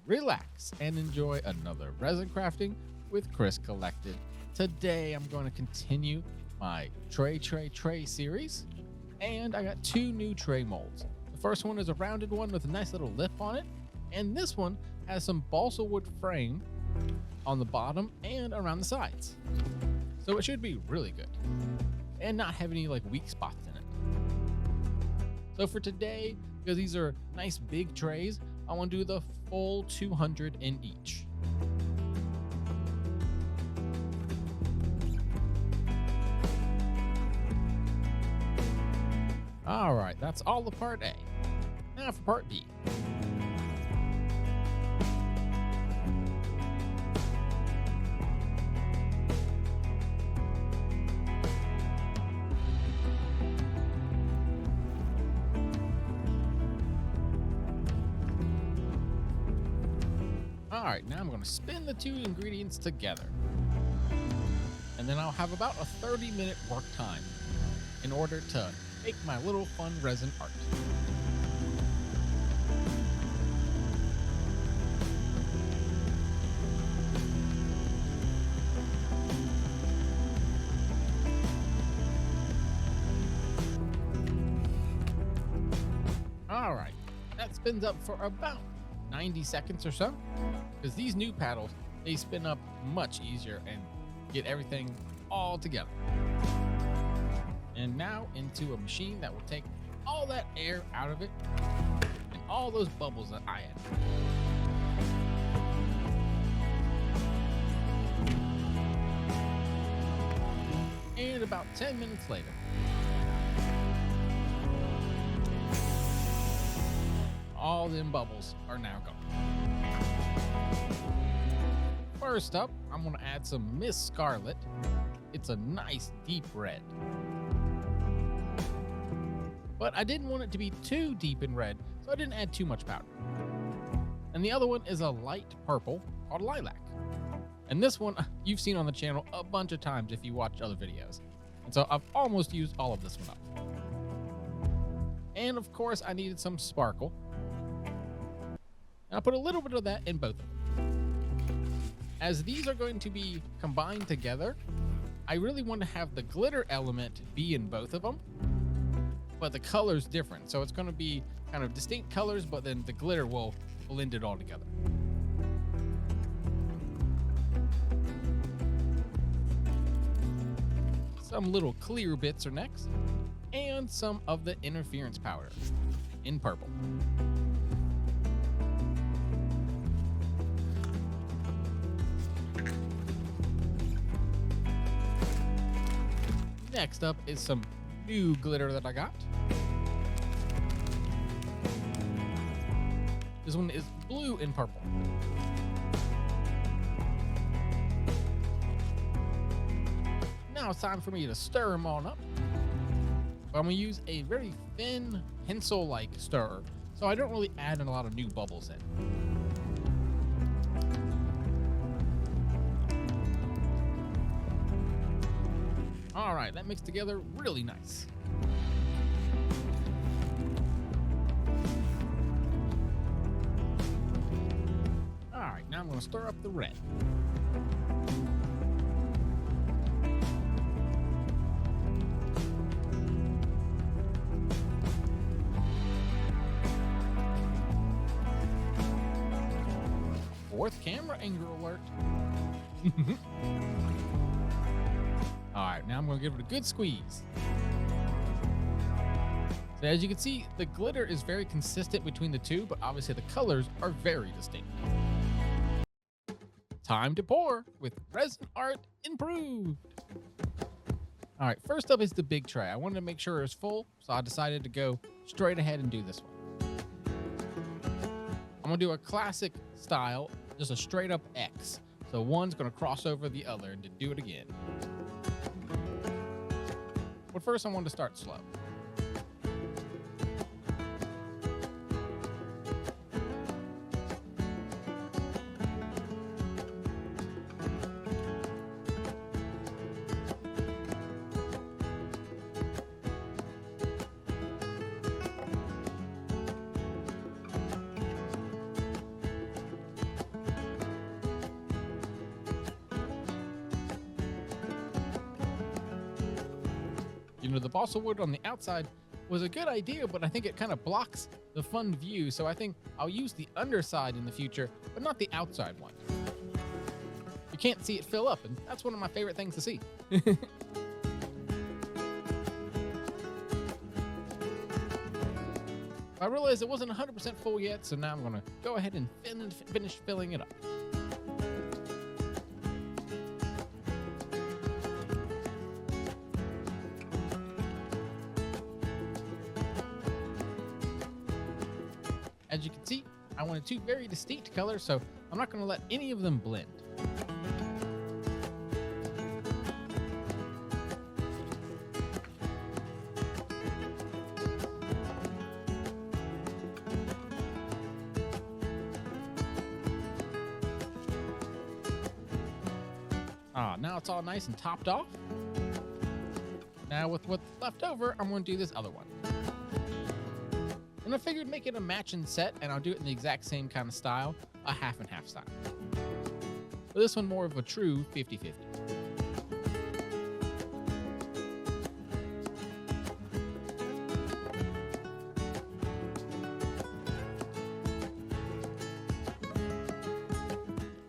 relax, and enjoy another resin crafting with Chris Collected. Today, I'm going to continue my tray series, and I got two new tray molds. The first one is a rounded one with a nice little lip on it, and this one has some balsa wood frame on the bottom and around the sides. So it should be really good and not have any like weak spots in it. So for today, because these are nice big trays, I want to do the full 200 in each. All right, that's all of part A. Now for part B. All right, now I'm going to spin the two ingredients together. And then I'll have about a 30-minute work time in order to make my little fun resin art. All right, that spins up for about 90 seconds or so, because these new paddles, they spin up much easier and get everything all together. And now into a machine that will take all that air out of it and all those bubbles that I added. And about 10 minutes later, all them bubbles are now gone. First up, I'm going to add some Miss Scarlet. It's a nice deep red. But I didn't want it to be too deep in red, so I didn't add too much powder. And the other one is a light purple called Lilac. And this one you've seen on the channel a bunch of times if you watch other videos. And so I've almost used all of this one up. And of course I needed some sparkle. And I'll put a little bit of that in both of them. As these are going to be combined together, I really want to have the glitter element be in both of them, but the color's different. So it's going to be kind of distinct colors, but then the glitter will blend it all together. Some little clear bits are next, and some of the interference powder in purple. Next up is some new glitter that I got. This one is blue and purple. Now it's time for me to stir them all up. But I'm going to use a very thin pencil-like stir, so I don't really add a lot of new bubbles in. All right, that mixed together really nice. All right, now I'm going to stir up the red. Fourth camera angle alert. All right, now I'm going to give it a good squeeze. So as you can see, the glitter is very consistent between the two, but obviously the colors are very distinct. Time to pour with Resin Art Improved. All right, first up is the big tray. I wanted to make sure it was full, so I decided to go straight ahead and do this one. I'm going to do a classic style, just a straight up X. So one's going to cross over the other and to do it again. But first I want to start slow. The balsa wood on the outside was a good idea, but I think it kind of blocks the fun view. So I think I'll use the underside in the future, but not the outside one. You can't see it fill up, and that's one of my favorite things to see. I realized it wasn't 100% full yet, so now I'm going to go ahead and finish filling it up. As you can see, I wanted two very distinct colors, so I'm not going to let any of them blend. Now it's all nice and topped off. Now with what's left over, I'm going to do this other one. And I figured make it a matching set, and I'll do it in the exact same kind of style, a half and half style. But this one more of a true 50-50.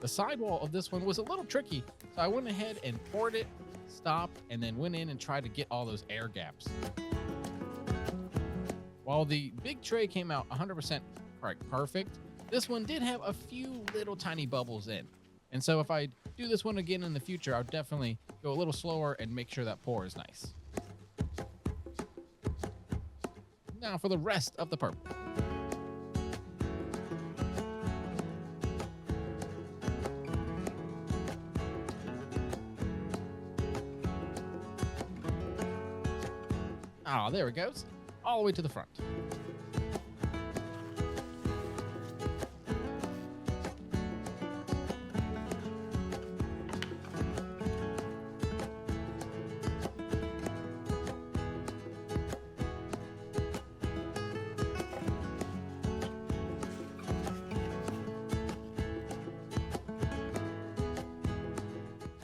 The sidewall of this one was a little tricky, so I went ahead and poured it, stopped, and then went in and tried to get all those air gaps. While the big tray came out 100% perfect, this one did have a few little tiny bubbles in. And so if I do this one again in the future, I'll definitely go a little slower and make sure that pour is nice. Now for the rest of the purple. Ah, there it goes, all the way to the front.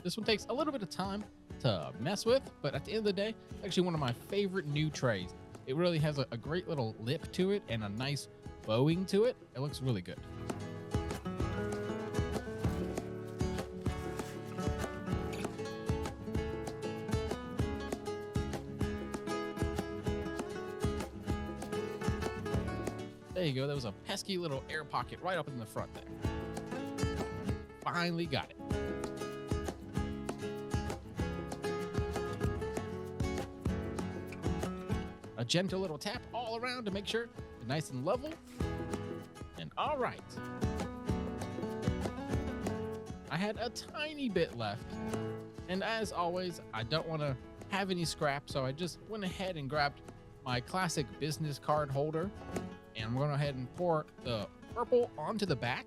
This one takes a little bit of time to mess with, but at the end of the day, actually one of my favorite new trays. It really has a great little lip to it and a nice bowing to it. It looks really good. There you go. There was a pesky little air pocket right up in the front there. Finally got it. A gentle little tap all around to make sure it's nice and level. And all right. I had a tiny bit left. And as always, I don't want to have any scrap, so I just went ahead and grabbed my classic business card holder. And I'm going to go ahead and pour the purple onto the back.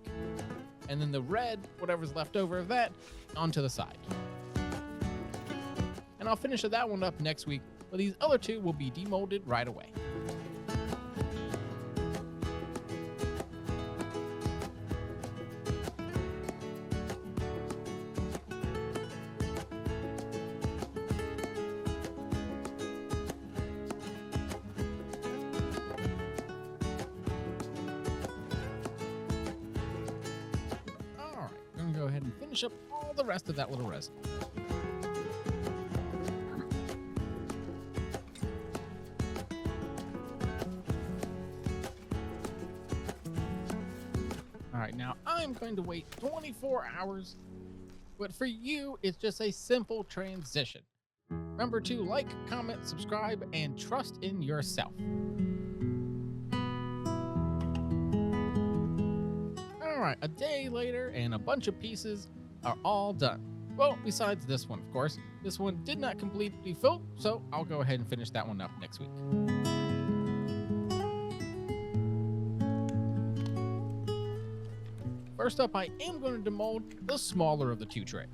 And then the red, whatever's left over of that, onto the side. And I'll finish that one up next week. But these other two will be demolded right away. All right, I'm gonna go ahead and finish up all the rest of that little resin. All right, now I'm going to wait 24 hours, but for you, it's just a simple transition. Remember to like, comment, subscribe, and trust in yourself. All right, a day later, and a bunch of pieces are all done. Well, besides this one, of course. This one did not completely fill, so I'll go ahead and finish that one up next week. First up, I am going to demold the smaller of the two trays.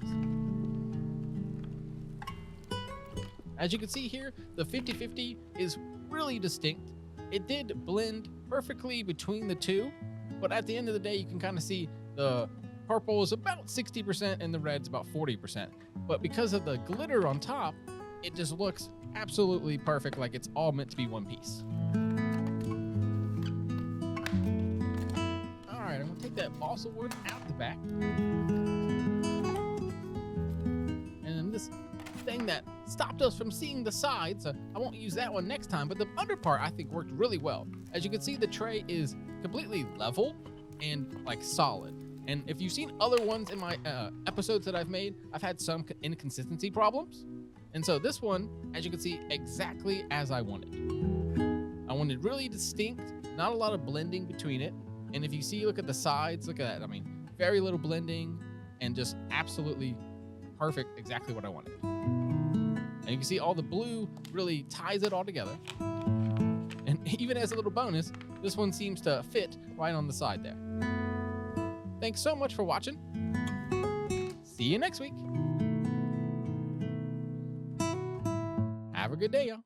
As you can see here, the 50-50 is really distinct. It did blend perfectly between the two, but at the end of the day, you can kind of see the purple is about 60% and the red's about 40%. But because of the glitter on top, it just looks absolutely perfect, like it's all meant to be one piece. All right, I'm gonna take that balsa wood out the back. And then this thing that stopped us from seeing the sides, I won't use that one next time, but the under part I think worked really well. As you can see, the tray is completely level and like solid. And if you've seen other ones in my episodes that I've made, I've had some inconsistency problems. And so this one, as you can see, exactly as I wanted. I wanted really distinct, not a lot of blending between it. And if you see, look at the sides, look at that. I mean, very little blending and just absolutely perfect, exactly what I wanted. And you can see all the blue really ties it all together. And even as a little bonus, this one seems to fit right on the side there. Thanks so much for watching. See you next week. Have a good day, y'all.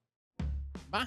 Bye.